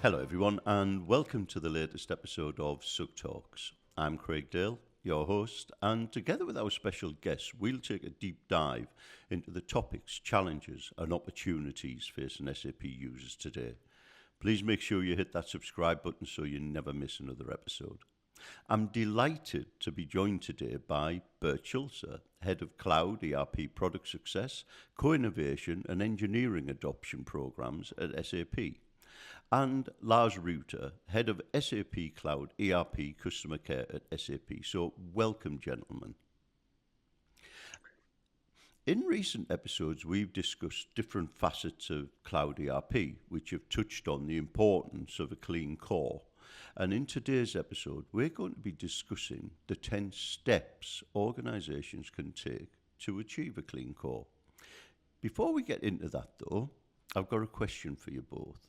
Hello everyone and welcome to the latest episode of SUGTalks. I'm Craig Dale, your host, and together with our special guests we'll take a deep dive into the topics, challenges and opportunities facing SAP users today. Please make sure you hit that subscribe button so you never miss another episode. I'm delighted to be joined today by Bert, Schulze, Head of Cloud ERP Product Success, Co-Innovation and Engineering Adoption Programs at SAP. And Lars Rueter, Head of SAP Cloud ERP Customer Care at SAP. So welcome, gentlemen. In recent episodes, we've discussed different facets of Cloud ERP, which have touched on the importance of a clean core. And in today's episode, we're going to be discussing the 10 steps organizations can take to achieve a clean core. Before we get into that, though, I've got a question for you both.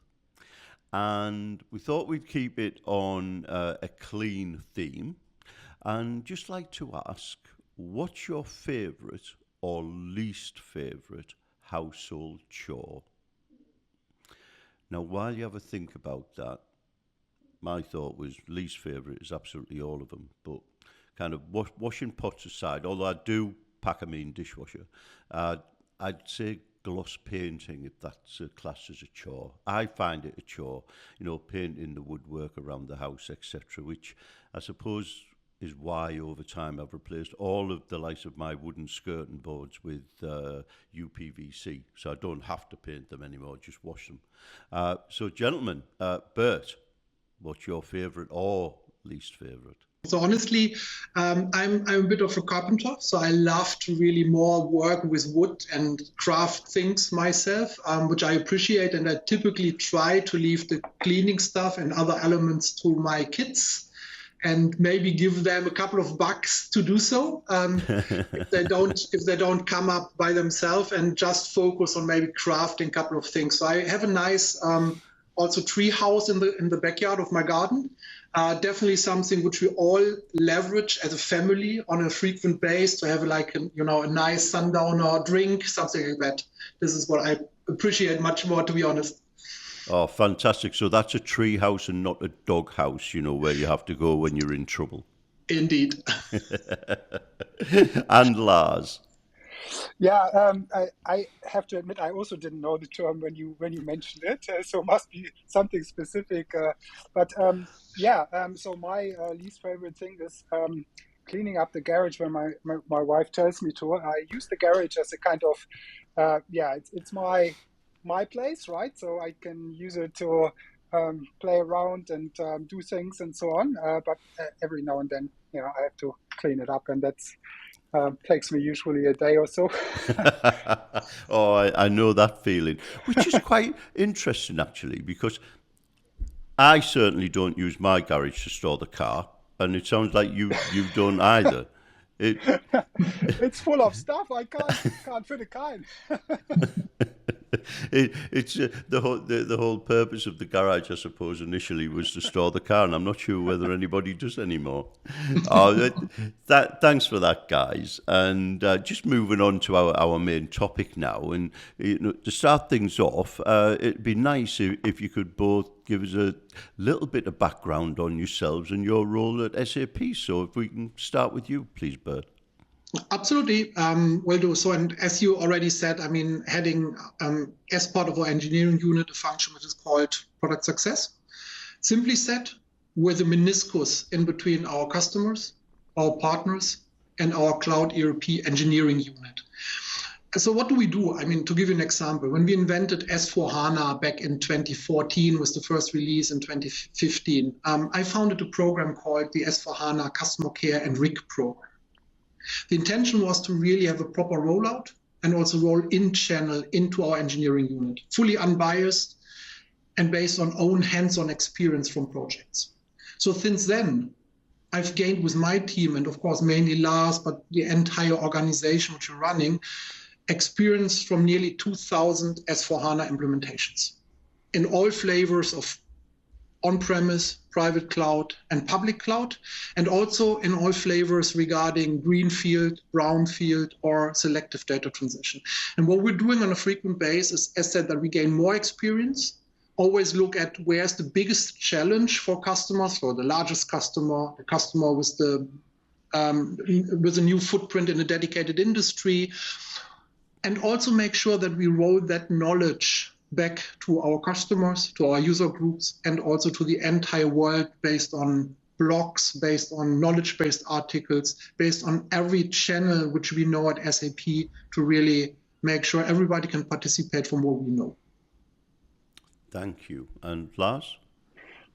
And we thought we'd keep it on a clean theme. And just like to ask, what's your favourite or least favourite household chore? Now, while you have a think about that, my thought was least favourite is absolutely all of them. But kind of washing pots aside, although I do pack a mean dishwasher, I'd say gloss painting, if that's a class as a chore. I find it a chore, painting the woodwork around the house, etc., which I suppose is why over time I've replaced all of the likes of my wooden skirting boards with UPVC, so I don't have to paint them anymore, just wash them. So gentlemen, Bert, what's your favourite or least favourite? So honestly, I'm a bit of a carpenter, so I love to really more work with wood and craft things myself, which I appreciate, and I typically try to leave the cleaning stuff and other elements to my kids, and maybe give them a couple of bucks to do so if they don't come up by themselves, and just focus on maybe crafting a couple of things. So I have a nice also tree house in the backyard of my garden. Definitely something which we all leverage as a family on a frequent basis to have a nice sundowner drink, something like that. This is what I appreciate much more, to be honest. Oh, fantastic. So that's a tree house and not a dog house, where you have to go when you're in trouble. Indeed. And Lars. Yeah, I have to admit I also didn't know the term when you mentioned it, so must be something specific. So my least favorite thing is cleaning up the garage when my wife tells me to. I use the garage as a kind of it's my place, right? So I can use it to play around and do things and so on. But every now and then, I have to clean it up, and that's takes me usually a day or so. Oh, I know that feeling, which is quite interesting actually, because I certainly don't use my garage to store the car, and it sounds like you don't either. It's full of stuff. I can't fit a car in. It's the whole purpose of the garage, I suppose, initially was to store the car, and I'm not sure whether anybody does anymore. Thanks for that, guys. And just moving on to our main topic now, and to start things off, it'd be nice if you could both give us a little bit of background on yourselves and your role at SAP. So if we can start with you, please, Bert. Absolutely, will do. So, and as you already said, heading as part of our engineering unit a function which is called product success. Simply said, we're the meniscus in between our customers, our partners, and our cloud ERP engineering unit. So what do we do? To give you an example, when we invented S/4HANA back in 2014, was the first release in 2015, I founded a program called the S/4HANA Customer Care and RIG program. The intention was to really have a proper rollout and also roll in channel into our engineering unit, fully unbiased and based on own hands-on experience from projects. So since then, I've gained with my team, and of course mainly Lars, but the entire organization which we're running, experience from nearly 2,000 S/4HANA implementations in all flavors of on-premise, private cloud, and public cloud, and also in all flavors regarding greenfield, brownfield, or selective data transition. And what we're doing on a frequent basis is that we gain more experience, always look at where's the biggest challenge for customers, for the largest customer, the customer with a new footprint in a dedicated industry, and also make sure that we roll that knowledge back to our customers, to our user groups, and also to the entire world based on blogs, based on knowledge-based articles, based on every channel which we know at SAP, to really make sure everybody can participate from what we know. Thank you. And Lars?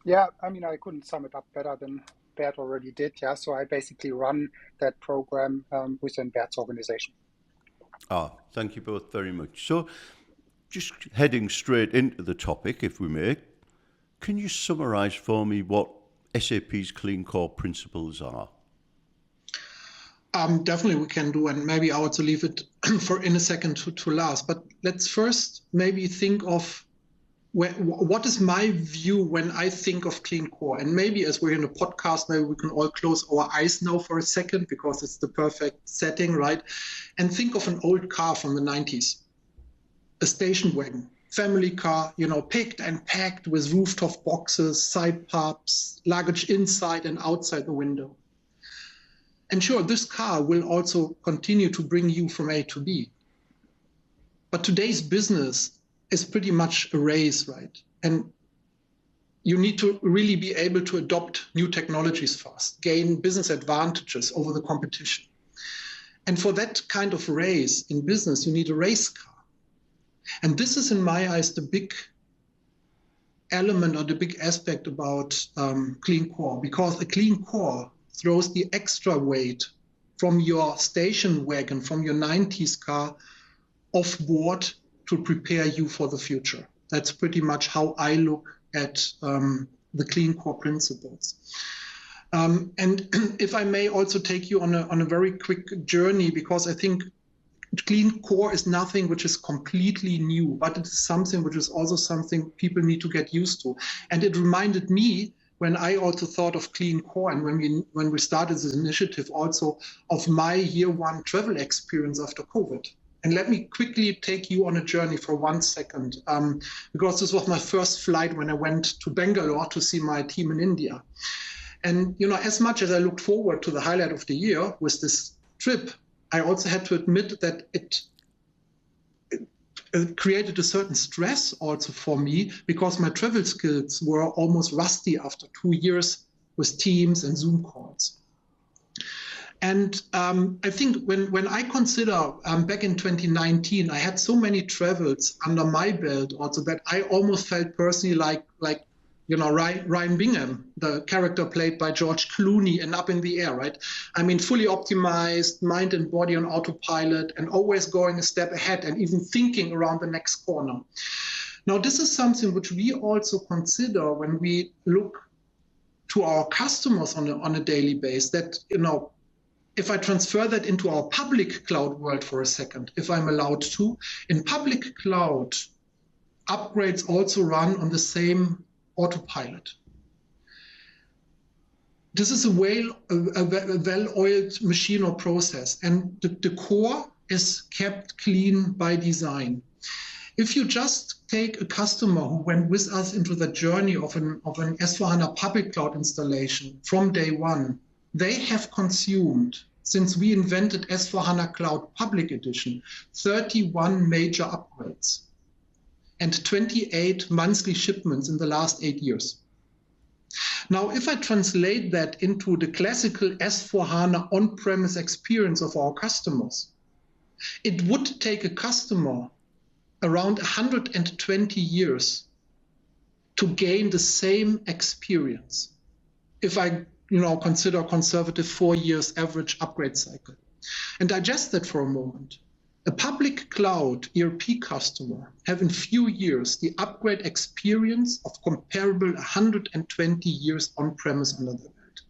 Yeah, I mean, I couldn't sum it up better than Bert already did. Yeah, so I basically run that program within Bert's organization. Thank you both very much. So, just heading straight into the topic, if we may, can you summarize for me what SAP's Clean Core principles are? Definitely we can do, and maybe I also leave it for in a second to Lars. But let's first maybe think of what is my view when I think of Clean Core. And maybe as we're in a podcast, maybe we can all close our eyes now for a second, because it's the perfect setting, right? And think of an old car from the 90s, a station wagon, family car, picked and packed with rooftop boxes, side pubs, luggage inside and outside the window. And sure, this car will also continue to bring you from A to B. But today's business is pretty much a race, right? And you need to really be able to adopt new technologies fast, gain business advantages over the competition. And for that kind of race in business, you need a race car. And this is, in my eyes, the big element or the big aspect about Clean Core, because a Clean Core throws the extra weight from your station wagon, from your 90s car, off board to prepare you for the future. That's pretty much how I look at the Clean Core principles. And if I may also take you on a very quick journey, because I think Clean Core is nothing which is completely new, but it is something which is also something people need to get used to. And it reminded me, when I also thought of Clean Core, and when we started this initiative, also of my year one travel experience after COVID. And let me quickly take you on a journey for 1 second, because this was my first flight when I went to Bangalore to see my team in India. And as much as I looked forward to the highlight of the year with this trip, I also had to admit that it created a certain stress also for me, because my travel skills were almost rusty after 2 years with Teams and Zoom calls. And I think when I consider back in 2019, I had so many travels under my belt also that I almost felt personally like Ryan Bingham, the character played by George Clooney, and Up in the Air, right? I mean, fully optimized, mind and body on autopilot, and always going a step ahead and even thinking around the next corner. Now, this is something which we also consider when we look to our customers on a daily basis, that, if I transfer that into our public cloud world for a second, if I'm allowed to, in public cloud, upgrades also run on the same autopilot. This is a well-oiled machine or process, and the core is kept clean by design. If you just take a customer who went with us into the journey of an S/4HANA public cloud installation from day one, they have consumed, since we invented S/4HANA Cloud Public Edition, 31 major upgrades and 28 monthly shipments in the last 8 years. Now, if I translate that into the classical S/4HANA on-premise experience of our customers, it would take a customer around 120 years to gain the same experience, if I consider conservative 4 years average upgrade cycle. And digest that for a moment. A public cloud ERP customer have in few years the upgrade experience of comparable 120 years on-premise under the belt.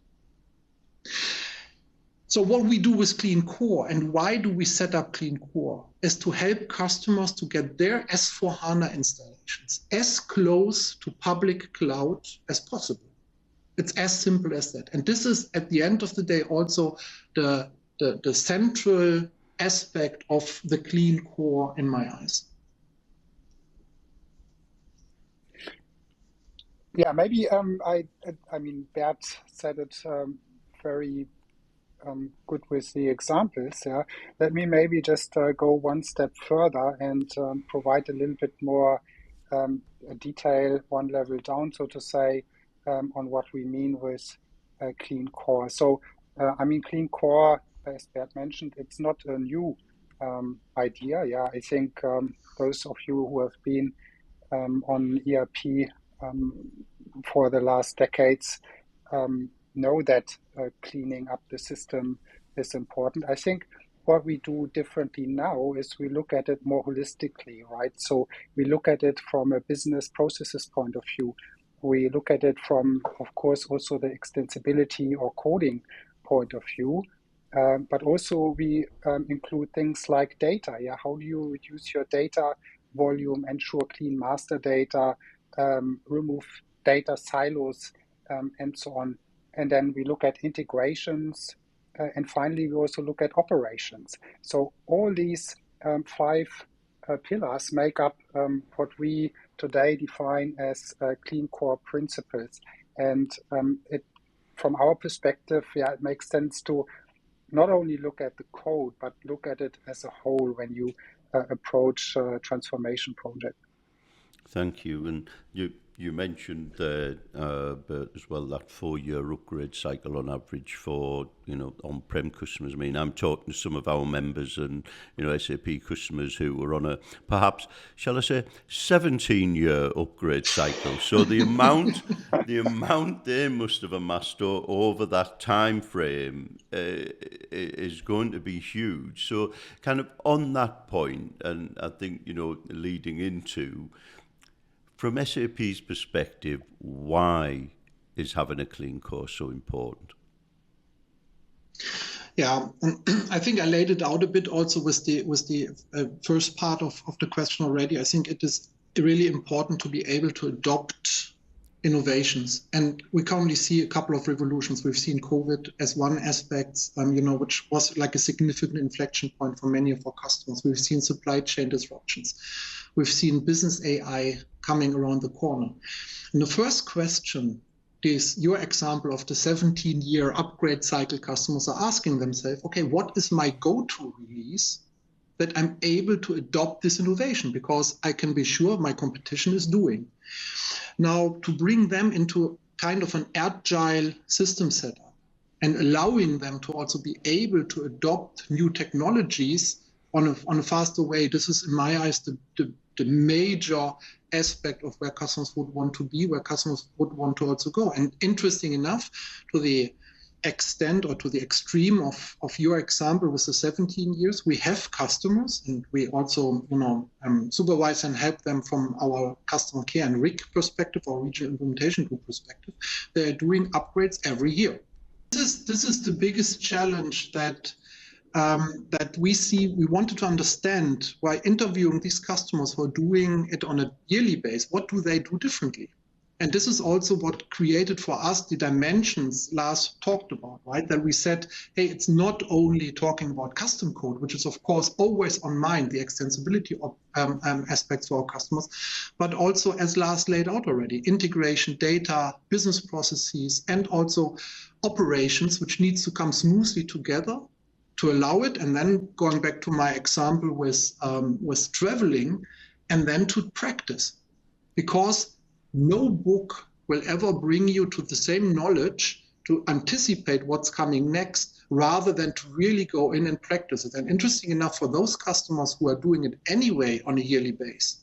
So what we do with Clean Core, and why do we set up Clean Core, is to help customers to get their S/4HANA installations as close to public cloud as possible. It's as simple as that. And this is, at the end of the day, also the central aspect of the Clean Core in my eyes. Yeah, maybe I mean Bert said it very good with the examples. Yeah, let me maybe just go one step further and provide a little bit more detail, one level down, so to say, on what we mean with Clean Core. So, I mean, Clean Core, as Bert mentioned, it's not a new idea. Yeah, I think those of you who have been on ERP um, for the last decades know that cleaning up the system is important. I think what we do differently now is we look at it more holistically, right? So we look at it from a business processes point of view. We look at it from, of course, also the extensibility or coding point of view. But also we include things like data. Yeah, how do you reduce your data volume, ensure clean master data, remove data silos, and so on. And then we look at integrations, and finally we also look at operations. So all these five pillars make up what we today define as Clean Core principles. And it, from our perspective, yeah, it makes sense to not only look at the code, but look at it as a whole when you approach a transformation project. Thank you. And you mentioned there, Bert, as well, that 4-year upgrade cycle on average for, on-prem customers. I mean, I'm talking to some of our members and, SAP customers who were on a, perhaps, shall I say, 17-year upgrade cycle. So the amount they must have amassed over that time frame is going to be huge. So kind of on that point, and I think, leading into, from SAP's perspective, why is having a clean core so important? Yeah, I think I laid it out a bit also with the first part of the question already. I think it is really important to be able to adopt innovations. And we currently see a couple of revolutions. We've seen COVID as one aspect, which was like a significant inflection point for many of our customers. We've seen supply chain disruptions. We've seen business AI coming around the corner. And the first question is your example of the 17-year upgrade cycle. Customers are asking themselves, okay, what is my go-to release that I'm able to adopt this innovation? Because I can be sure my competition is doing. Now, to bring them into kind of an agile system setup and allowing them to also be able to adopt new technologies on a faster way, this is, in my eyes, the major aspect of where customers would want to be, where customers would want to also go. And interesting enough, to the extent or to the extreme of your example with the 17 years, we have customers, and we also supervise and help them from our customer care and RIG perspective or regional implementation group perspective. They're doing upgrades every year. This is the biggest challenge that we see. We wanted to understand, by interviewing these customers who are doing it on a yearly basis, what do they do differently? And this is also what created for us the dimensions Lars talked about, right? That we said, hey, it's not only talking about custom code, which is of course always on mind, the extensibility of aspects for our customers, but also, as Lars laid out already, integration, data, business processes, and also operations, which needs to come smoothly together to allow it. And then going back to my example with traveling, and then to practice, because no book will ever bring you to the same knowledge to anticipate what's coming next, rather than to really go in and practice it. And interesting enough, for those customers who are doing it anyway on a yearly basis,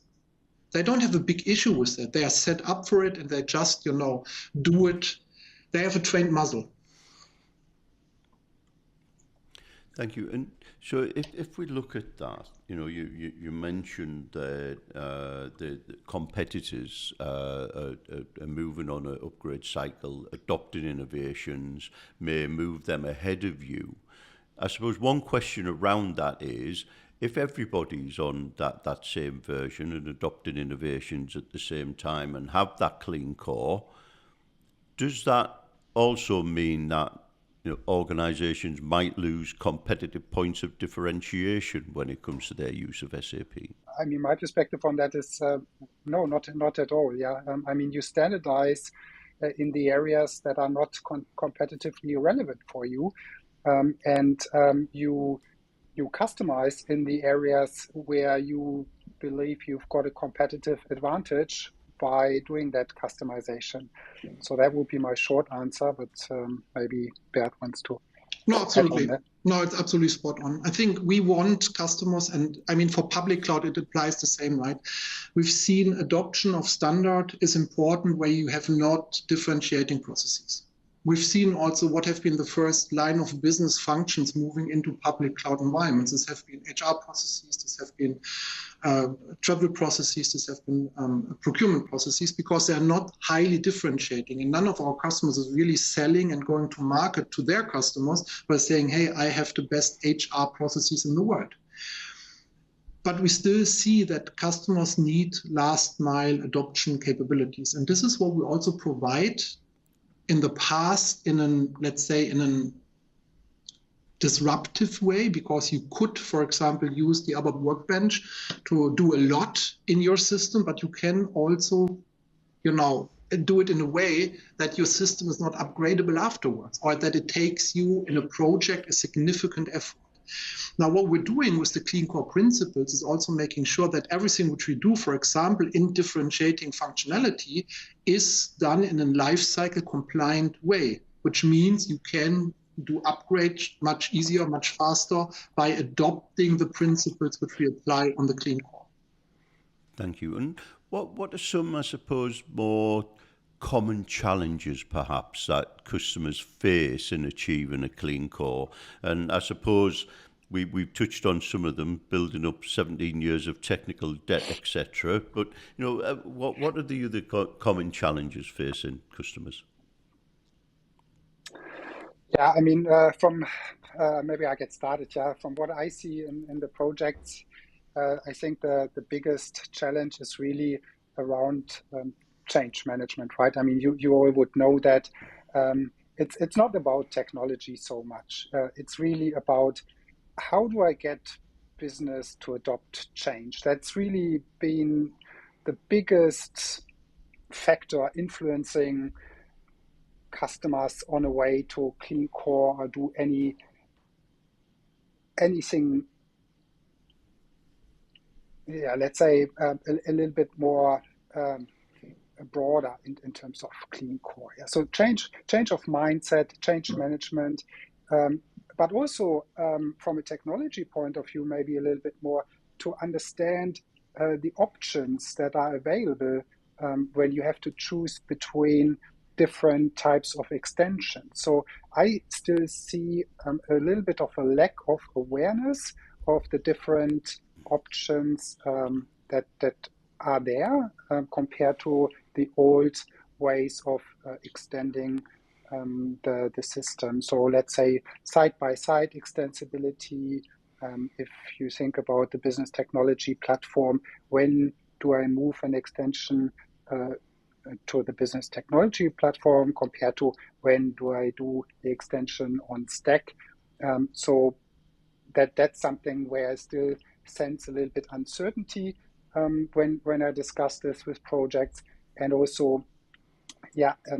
they don't have a big issue with it. They are set up for it, and they just, do it. They have a trained muscle. Thank you. And so if we look at that, you mentioned that the competitors are moving on an upgrade cycle, adopting innovations, may move them ahead of you. I suppose one question around that is, if everybody's on that same version and adopting innovations at the same time and have that clean core, does that also mean that organizations might lose competitive points of differentiation when it comes to their use of SAP? I mean, my perspective on that is No, not at all. Yeah, I mean, you standardize in the areas that are not competitively relevant for you, and you customize in the areas where you believe you've got a competitive advantage by doing that customization. So that would be my short answer, but maybe Bert wants to No, add on absolutely. that. No, it's absolutely spot on. I think we want customers, and I mean, for public cloud, it applies the same, right? We've seen adoption of standard is important where you have not differentiating processes. We've seen also what have been the first line of business functions moving into public cloud environments. This have been HR processes, this have been travel processes, this have been procurement processes, because they are not highly differentiating. And none of our customers is really selling and going to market to their customers by saying, hey, I have the best HR processes in the world. But we still see that customers need last mile adoption capabilities. And this is what we also provide in the past in an, let's say, in a disruptive way, because you could, for example, use the ABAP workbench to do a lot in your system, but you can also, do it in a way that your system is not upgradable afterwards, or that it takes you in a project a significant effort. Now, what we're doing with the Clean Core principles is also making sure that everything which we do, for example, in differentiating functionality, is done in a lifecycle compliant way, which means you can do upgrades much easier, much faster by adopting the principles which we apply on the Clean Core. Thank you. And what are some, I suppose, more common challenges perhaps that customers face in achieving a Clean Core? And I suppose we've touched on some of them, building up 17 years of technical debt, etc. But what are the other common challenges facing customers? Yeah, I mean, from maybe I get started. Yeah, from what I see in the projects, I think the biggest challenge is really around change management, right? I mean, you all would know that it's not about technology so much. It's really about how do I get business to adopt change? That's really been the biggest factor influencing customers on a way to Clean Core or do anything, let's say a little bit more broader in terms of Clean Core. Yeah. So change of mindset, change management, but also from a technology point of view, maybe a little bit more to understand the options that are available when you have to choose between different types of extensions. So I still see a little bit of a lack of awareness of the different options that are there compared to the old ways of extending the system. So let's say side-by-side extensibility. If you think about the business technology platform, when do I move an extension to the business technology platform compared to when do I do the extension on stack? So that's something where I still sense a little bit uncertainty when I discuss this with projects, and also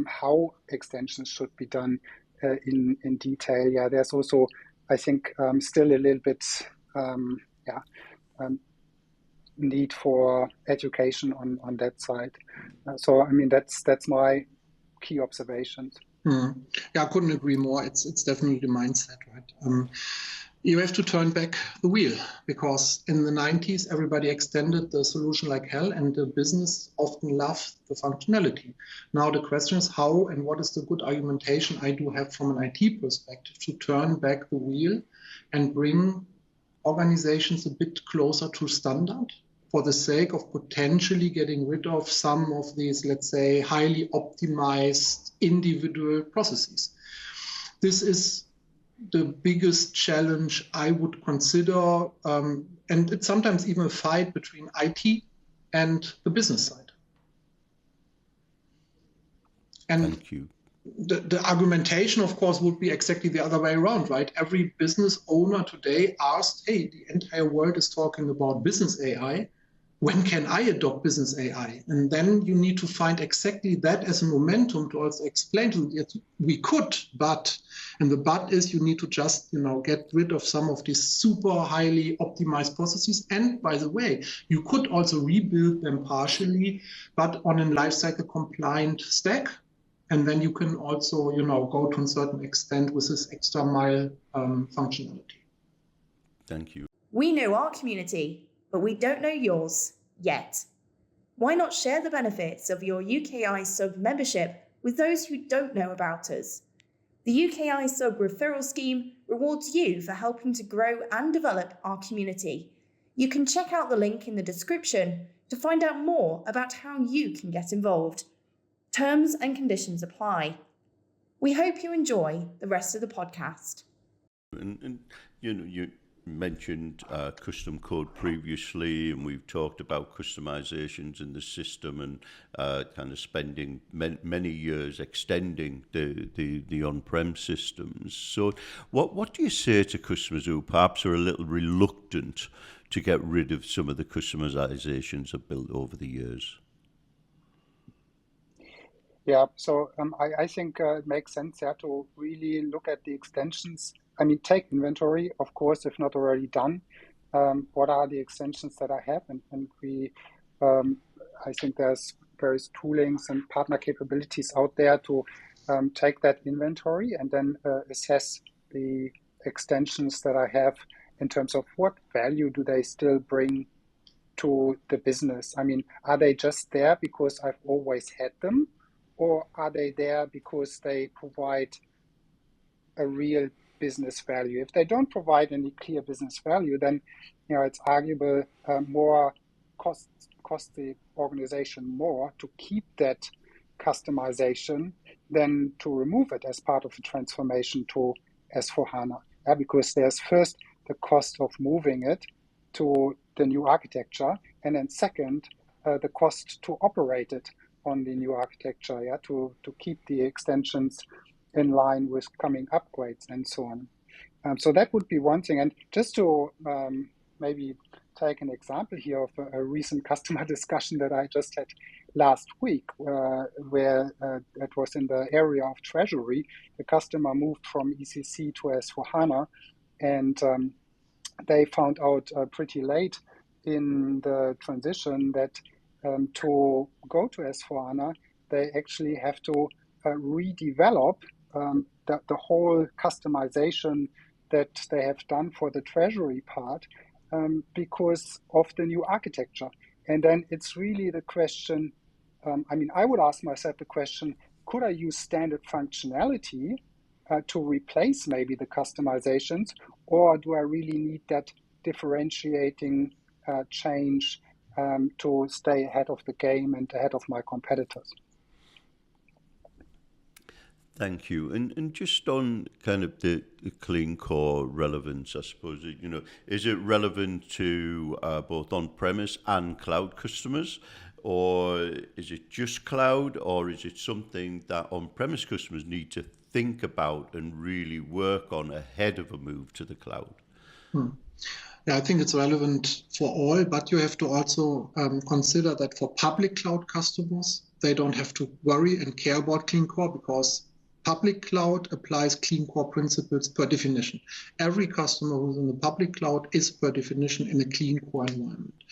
how extensions should be done in detail. Yeah, there's also, I think, still a little bit need for education on that side. So I mean that's my key observations. Yeah, I couldn't agree more. It's definitely the mindset, right? You have to turn back the wheel, because in the 90s everybody extended the solution like hell, and the business often loved the functionality. Now the question is how and what is the good argumentation I do have from an IT perspective to turn back the wheel and bring organizations a bit closer to standard, for the sake of potentially getting rid of some of these, let's say, highly optimized individual processes. This is the biggest challenge I would consider, and it's sometimes even a fight between IT and the business side. And thank you. The argumentation, of course, would be exactly the other way around, right? Every business owner today asked, hey, the entire world is talking about business AI. when can I adopt business AI? And then you need to find exactly that as a momentum to also explain to them, yes, we could, and the but is you need to just, get rid of some of these super highly optimized processes. And by the way, you could also rebuild them partially, but on a lifecycle compliant stack. And then you can also, go to a certain extent with this extra mile functionality. Thank you. We know our community, but we don't know yours yet. Why not share the benefits of your UK&I SUG membership with those who don't know about us? The UK&I SUG referral scheme rewards you for helping to grow and develop our community. You can check out the link in the description to find out more about how you can get involved. Terms and conditions apply. We hope you enjoy the rest of the podcast. And you mentioned custom code previously, and we've talked about customizations in the system and kind of spending many years extending the on-prem systems. So what do you say to customers who perhaps are a little reluctant to get rid of some of the customizations they've built over the years? Yeah, so I think it makes sense to really look at the extensions. I mean, take inventory, of course, if not already done. What are the extensions that I have? And we, I think there's various toolings and partner capabilities out there to take that inventory and then assess the extensions that I have in terms of what value do they still bring to the business. I mean, are they just there because I've always had them? Or are they there because they provide a real business value? If they don't provide any clear business value, then it's arguable more cost the organization more to keep that customization than to remove it as part of the transformation to S/4HANA. Because there's first the cost of moving it to the new architecture, and then second, the cost to operate it on the new architecture, to keep the extensions in line with coming upgrades and so on. So that would be one thing. And just to maybe take an example here of a recent customer discussion that I just had last week, where it was in the area of treasury. The customer moved from ECC to S/4HANA, and they found out pretty late in the transition that to go to S/4HANA, they actually have to redevelop the whole customization that they have done for the treasury part because of the new architecture. And then it's really the question, I would ask myself the question, could I use standard functionality to replace maybe the customizations, or do I really need that differentiating change to stay ahead of the game and ahead of my competitors? Thank you. And just on kind of the Clean Core relevance, I suppose, is it relevant to both on-premise and cloud customers? Or is it just cloud? Or is it something that on-premise customers need to think about and really work on ahead of a move to the cloud? Yeah, I think it's relevant for all, but you have to also consider that for public cloud customers, they don't have to worry and care about Clean Core because public cloud applies Clean Core principles per definition. Every customer who's in the public cloud is per definition in a Clean Core environment.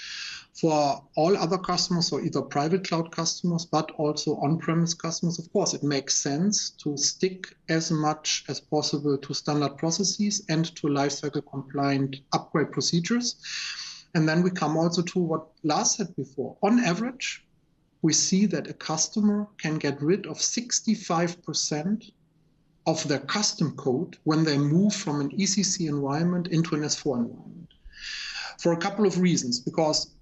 For all other customers, so either private cloud customers, but also on-premise customers, of course, it makes sense to stick as much as possible to standard processes and to lifecycle compliant upgrade procedures. And then we come also to what Lars said before. On average, we see that a customer can get rid of 65% of their custom code when they move from an ECC environment into an S4 environment. For a couple of reasons, because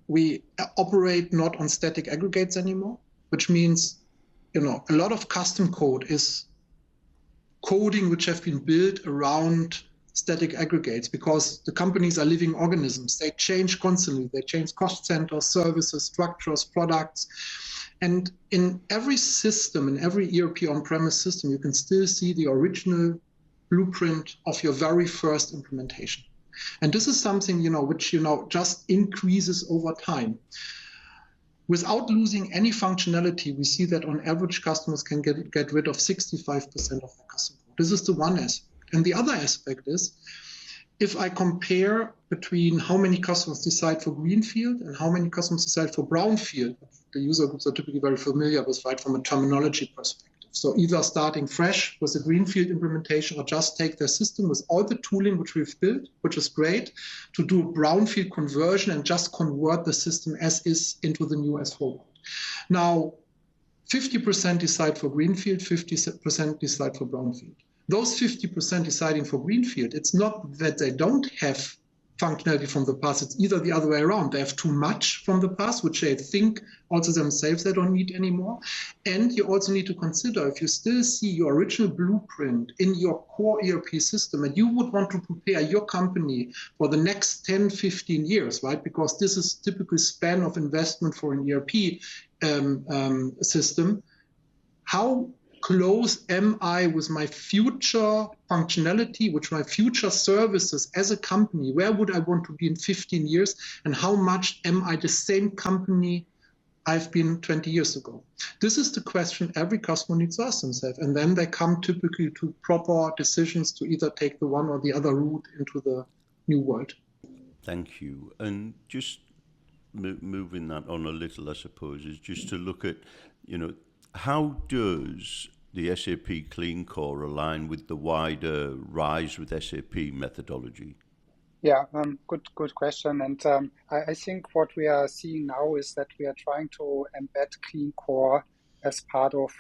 we operate not on static aggregates anymore, which means, a lot of custom code is coding which have been built around static aggregates because the companies are living organisms. They change constantly. They change cost centers, services, structures, products. And in every system, in every ERP on-premise system, you can still see the original blueprint of your very first implementation. And this is something, which, just increases over time. Without losing any functionality, we see that on average, customers can get rid of 65% of their custom code. This is the one aspect. And the other aspect is, if I compare between how many customers decide for greenfield and how many customers decide for brownfield, the user groups are typically very familiar with, right, from a terminology perspective. So either starting fresh with a greenfield implementation or just take their system with all the tooling which we've built, which is great, to do a brownfield conversion and just convert the system as is into the new S4. Now, 50% decide for greenfield, 50% decide for brownfield. Those 50% deciding for greenfield, it's not that they don't have functionality from the past, it's either the other way around. They have too much from the past, which they think also themselves they don't need anymore. And you also need to consider, if you still see your original blueprint in your core ERP system, and you would want to prepare your company for the next 10, 15 years, right? Because this is typical span of investment for an ERP system. How close am I with my future functionality, with my future services as a company? Where would I want to be in 15 years? And how much am I the same company I've been 20 years ago? This is the question every customer needs to ask themselves. And then they come typically to proper decisions to either take the one or the other route into the new world. Thank you. And just moving that on a little, I suppose, is just to look at, how does the SAP Clean Core align with the wider Rise with SAP methodology? Yeah, good question. And I think what we are seeing now is that we are trying to embed Clean Core as part of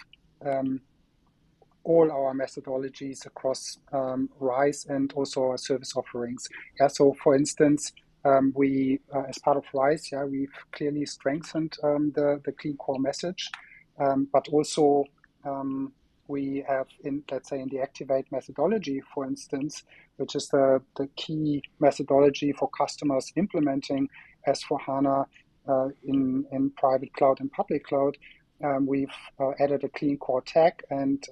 all our methodologies across Rise and also our service offerings. Yeah, so for instance, we, as part of Rise, we've clearly strengthened the Clean Core message, but also we have, let's say, in the Activate methodology, for instance, which is the key methodology for customers implementing S/4HANA in private cloud and public cloud. We've added a Clean Core tag, and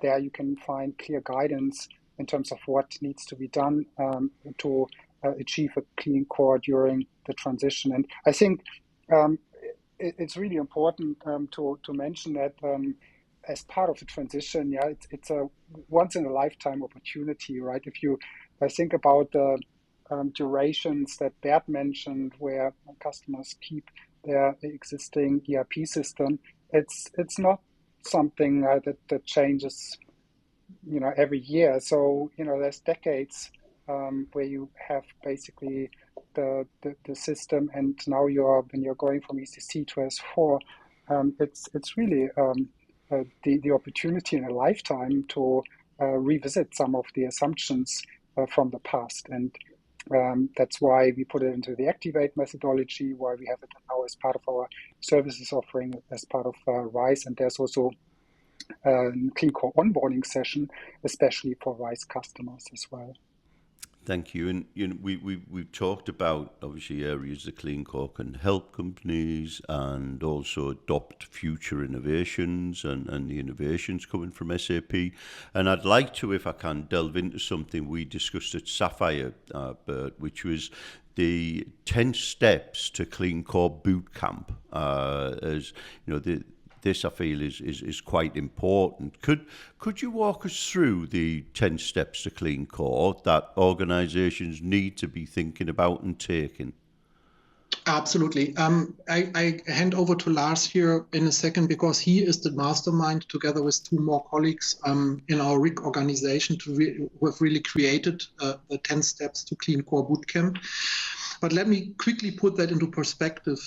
there you can find clear guidance in terms of what needs to be done to achieve a Clean Core during the transition. And I think it's really important to mention that as part of the transition, it's a once-in-a-lifetime opportunity, right? If I think about the durations that Bert mentioned, where customers keep their existing ERP system, it's not something that changes, every year. So, there's decades where you have basically the system, and now when you're going from ECC to S4, it's really the opportunity in a lifetime to revisit some of the assumptions from the past. And that's why we put it into the Activate methodology, why we have it now as part of our services offering, as part of Rise. And there's also a Clean Core onboarding session, especially for Rise customers as well. Thank you. And we've talked about, obviously, areas that Clean Core can help companies and also adopt future innovations and the innovations coming from SAP. And I'd like to, if I can, delve into something we discussed at Sapphire, Bert, which was the 10 steps to Clean Core Bootcamp. This I feel is quite important. Could you walk us through the 10 steps to Clean Core that organizations need to be thinking about and taking? Absolutely. I hand over to Lars here in a second, because he is the mastermind together with two more colleagues in our RIG organization who have really created the 10 steps to Clean Core Bootcamp. But let me quickly put that into perspective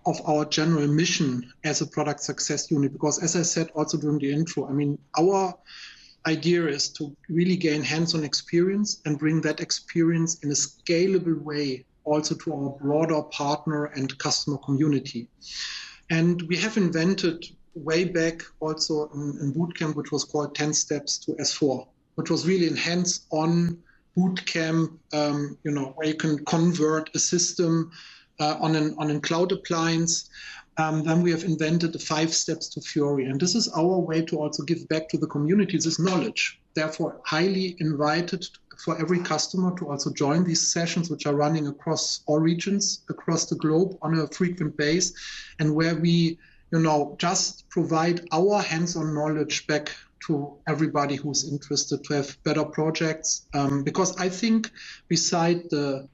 of our general mission as a product success unit, because as I said also during the intro, our idea is to really gain hands-on experience and bring that experience in a scalable way also to our broader partner and customer community. And we have invented way back also in Bootcamp, which was called 10 Steps to S4, which was really a hands-on bootcamp, where you can convert a system on a cloud appliance. Then we have invented the 5 steps to Fiori. And this is our way to also give back to the community this knowledge. therefore highly invited for every customer to also join these sessions, which are running across all regions across the globe on a frequent basis, and where we, just provide our hands-on knowledge back to everybody who's interested to have better projects. Because I think beside the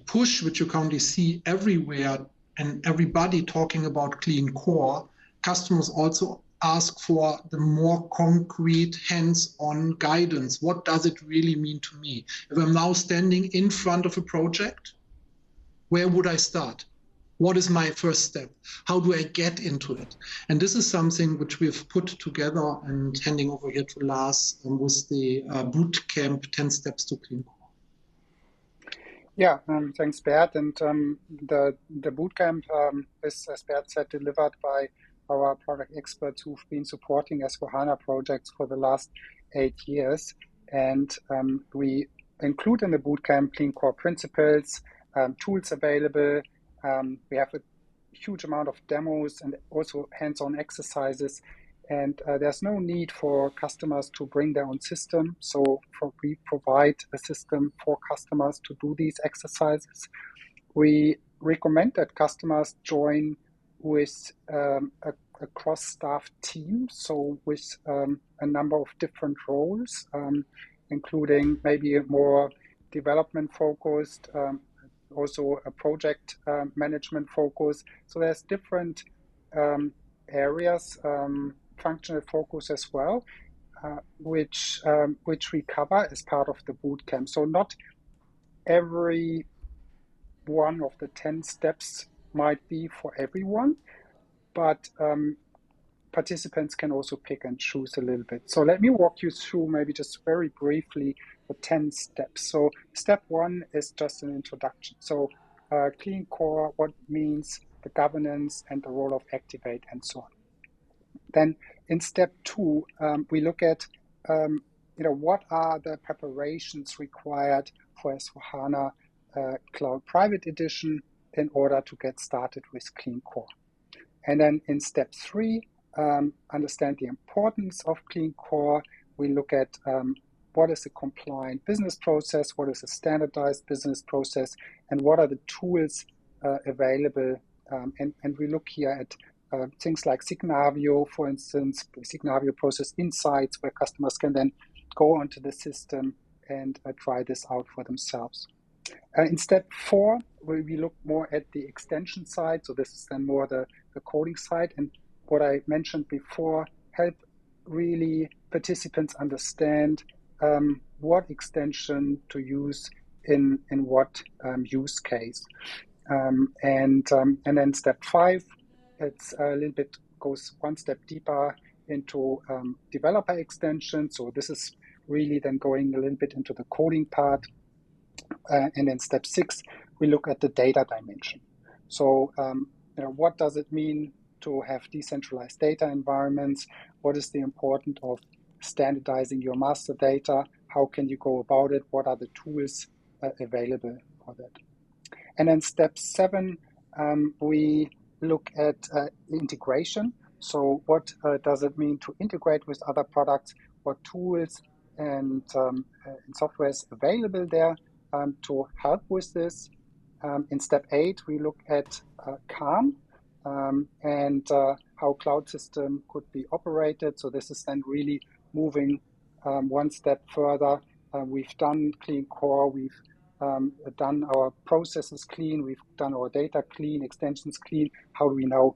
push which you currently see everywhere and everybody talking about Clean Core, customers also ask for the more concrete hands-on guidance. What does it really mean to me? If I'm now standing in front of a project, where would I start? What is my first step? How do I get into it? And this is something which we've put together, and handing over here to Lars with the bootcamp 10 Steps to Clean Core. Yeah, thanks, Bert. And the bootcamp is, as Bert said, delivered by our product experts who've been supporting S/4HANA projects for the last 8 years. And we include in the bootcamp Clean Core principles, tools available. We have a huge amount of demos and also hands-on exercises. And there's no need for customers to bring their own system. So we provide a system for customers to do these exercises. We recommend that customers join with a cross-staff team, so with a number of different roles, including maybe a more development-focused, also a project management focus. So there's different areas, functional focus as well, which we cover as part of the bootcamp. So not every one of the 10 steps might be for everyone, but participants can also pick and choose a little bit. So let me walk you through maybe just very briefly the 10 steps. So step 1 is just an introduction. So Clean Core, what it means, the governance and the role of Activate and so on. Then in step 2, we look at what are the preparations required for S/4HANA Cloud Private Edition in order to get started with Clean Core. And then in step 3, understand the importance of Clean Core. We look at what is a compliant business process, what is a standardized business process, and what are the tools available. And we look here at things like Signavio, for instance, Signavio Process Insights, where customers can then go onto the system and try this out for themselves. In step 4, we look more at the extension side. So this is then more the coding side. And what I mentioned before, help really participants understand what extension to use in what use case. And then step 5, it's a little bit goes one step deeper into developer extension. So this is really then going a little bit into the coding part. And then step 6, we look at the data dimension. So what does it mean to have decentralized data environments? What is the importance of standardizing your master data? How can you go about it? What are the tools available for that? And then step 7, we look at integration. So what does it mean to integrate with other products? What tools and software is available there to help with this? In step 8, we look at CAM and how cloud system could be operated. So this is then really moving one step further. We've done Clean Core, we've done our processes clean, we've done our data clean, extensions clean. How do we now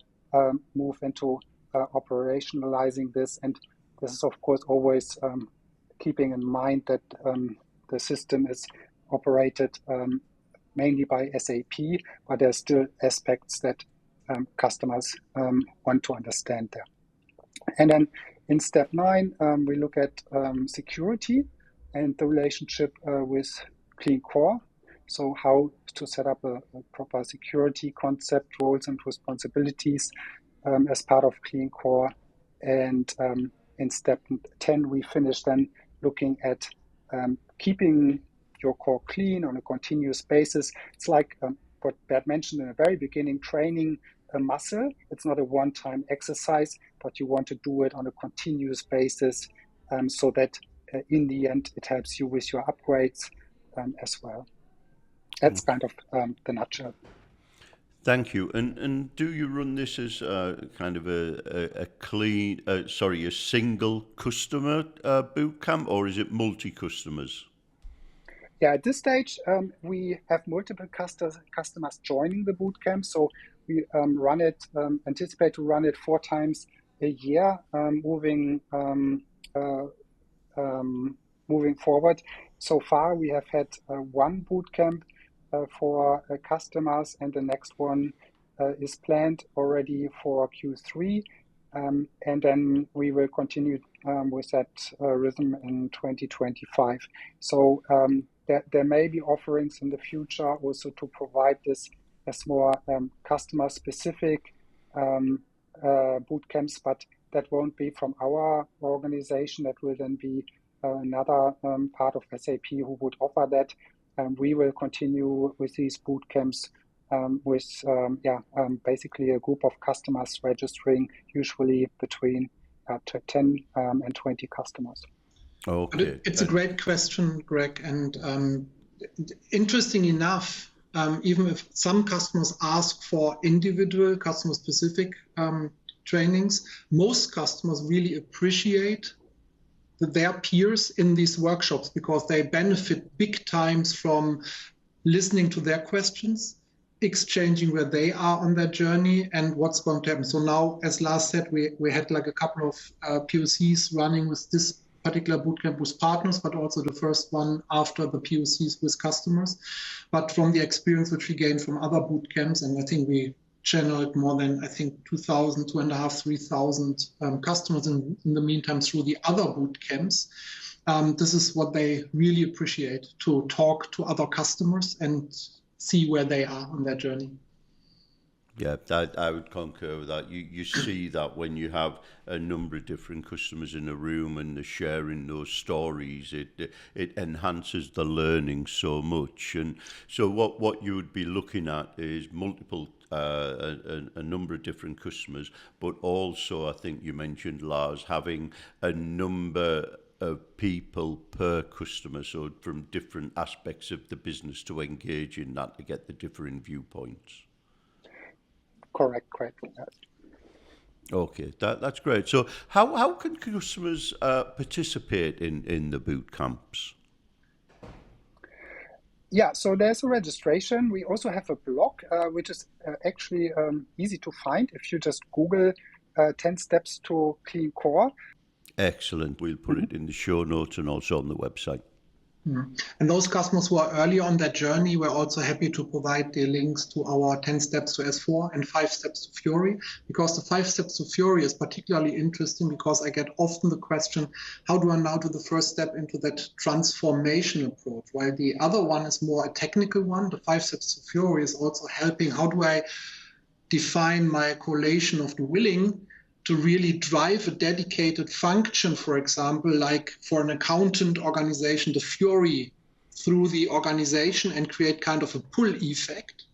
move into operationalizing this? And this is, of course, always keeping in mind that the system is operated mainly by SAP, but there's still aspects that customers want to understand there. And then in step 9, we look at security and the relationship with Clean Core. So how to set up a proper security concept, roles and responsibilities as part of Clean Core. And in step 10, we finish then looking at keeping your core clean on a continuous basis. It's like what Bert mentioned in the very beginning, training a muscle. It's not a one-time exercise, but you want to do it on a continuous basis so that in the end it helps you with your upgrades as well. That's kind of the nutshell. Thank you. And do you run this as kind of a single customer boot camp, or is it multi-customers? Yeah, at this stage, we have multiple customers joining the bootcamp. So we anticipate to run it 4 times a year, moving forward. So far, we have had 1 bootcamp for customers, and the next one is planned already for Q3. And then we will continue with that rhythm in 2025. So there may be offerings in the future also to provide this as more customer-specific boot camps, but that won't be from our organization. That will then be another part of SAP who would offer that. We will continue with these boot camps with basically a group of customers registering, usually between 10 and 20 customers. Okay. It's a great question, Greg. And interesting enough, even if some customers ask for individual customer-specific trainings, most customers really appreciate their peers in these workshops because they benefit big times from listening to their questions, exchanging where they are on their journey and what's going to happen. So now, as Lars said, we had like a couple of POCs running with this particular bootcamp with partners, but also the first one after the POCs with customers. But from the experience which we gained from other bootcamps, and I think we channeled more than, 2,000, 2,500, 3,000 customers in the meantime through the other bootcamps. This is what they really appreciate, to talk to other customers and see where they are on their journey. Yeah, I would concur with that. You see that when you have a number of different customers in a room and they're sharing those stories, it enhances the learning so much. And so what you would be looking at is multiple, a number of different customers, but also I think you mentioned, Lars, having a number of people per customer, so from different aspects of the business to engage in that to get the different viewpoints. Correct. Yes. Okay, that's great. So how can customers participate in the boot camps? Yeah, so there's a registration. We also have a blog, which is actually easy to find if you just Google 10 steps to Clean Core. Excellent. We'll put it in the show notes and also on the website. And those customers who are early on that journey, we're also happy to provide the links to our 10 steps to S4 and 5 steps to Fiori, because the 5 steps to Fiori is particularly interesting because I get often the question, how do I now do the first step into that transformation approach? While the other one is more a technical one, the 5 steps to Fiori is also helping, how do I define my correlation of the willing to really drive a dedicated function, for example, like for an accountant organization, the Fiori through the organization and create kind of a pull effect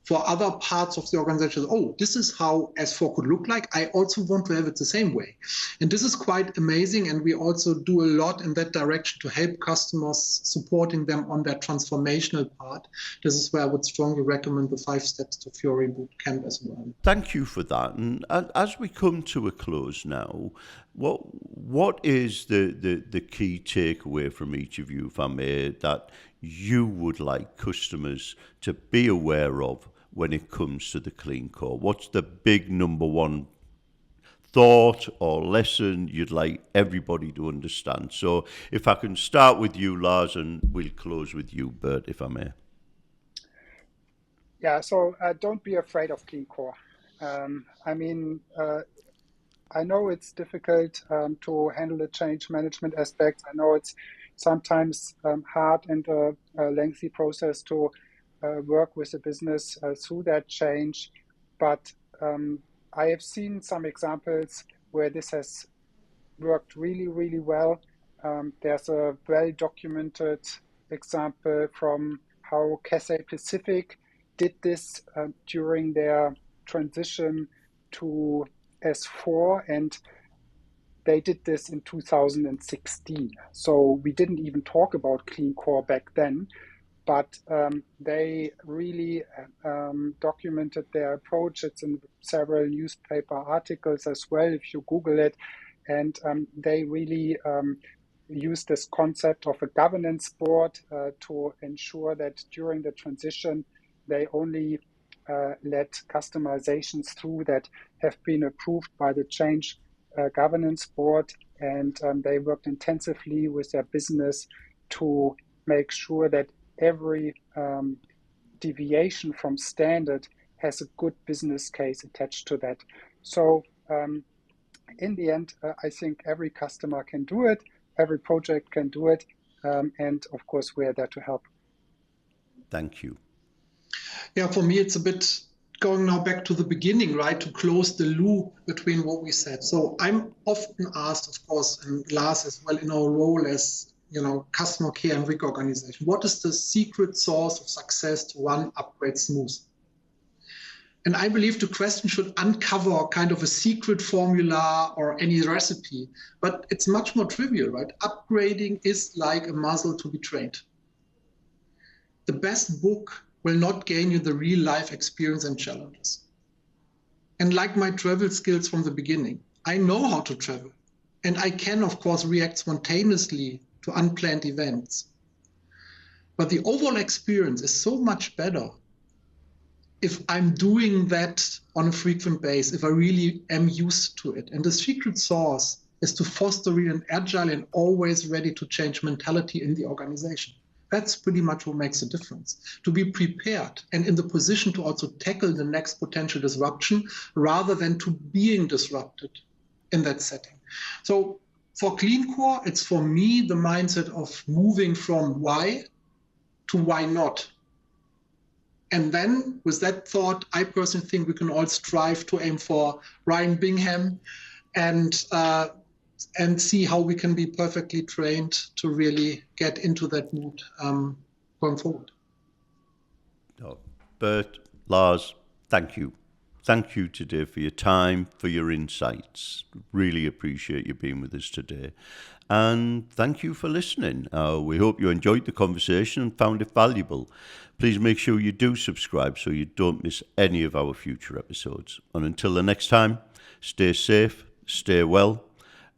for other parts of the organization. Oh, this is how S4 could look like. I also want to have it the same way. And this is quite amazing. And we also do a lot in that direction to help customers, supporting them on their transformational part. This is where I would strongly recommend the 5 steps to Fiori bootcamp as well. Thank you for that. And as we come to a close now, what is the key takeaway from each of you, if I may, that you would like customers to be aware of when it comes to the Clean Core? What's the big number one thought or lesson you'd like everybody to understand? So if I can start with you, Lars, and we'll close with you, Bert, if I may. Yeah, so don't be afraid of Clean Core. I know it's difficult to handle the change management aspects. I know it's sometimes hard and a lengthy process to work with the business through that change. But I have seen some examples where this has worked really, really well. There's a well-documented example from how Cathay Pacific did this during their transition to S4, and they did this in 2016. So we didn't even talk about Clean Core back then, but they really documented their approach. It's in several newspaper articles as well, if you Google it. And they really use this concept of a governance board to ensure that during the transition, they only let customizations through that have been approved by the change governance board. And they worked intensively with their business to make sure that every deviation from standard has a good business case attached to that. So in the end, I think every customer can do it, every project can do it, and of course, we're there to help. Thank you. Yeah, for me, it's a bit going now back to the beginning, right, to close the loop between what we said. So I'm often asked, of course, and Lars as well in our role as customer care and RIG organization, what is the secret sauce of success to run upgrade smooth? And I believe the question should uncover kind of a secret formula or any recipe, but it's much more trivial, right? Upgrading is like a muscle to be trained. The best book will not gain you the real life experience and challenges. And like my travel skills from the beginning, I know how to travel. And I can, of course, react spontaneously to unplanned events. But the overall experience is so much better if I'm doing that on a frequent basis, if I really am used to it. And the secret sauce is to foster an agile and always ready to change mentality in the organization. That's pretty much what makes a difference. To be prepared and in the position to also tackle the next potential disruption rather than to being disrupted in that setting. So for Clean Core, it's for me the mindset of moving from why to why not. And then with that thought, I personally think we can all strive to aim for Ryan Bingham and see how we can be perfectly trained to really get into that mood going forward. Bert, Lars, thank you. Thank you today for your time, for your insights. Really appreciate you being with us today. And thank you for listening. We hope you enjoyed the conversation and found it valuable. Please make sure you do subscribe so you don't miss any of our future episodes. And until the next time, stay safe, stay well,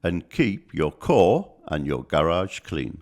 and keep your core and your garage clean.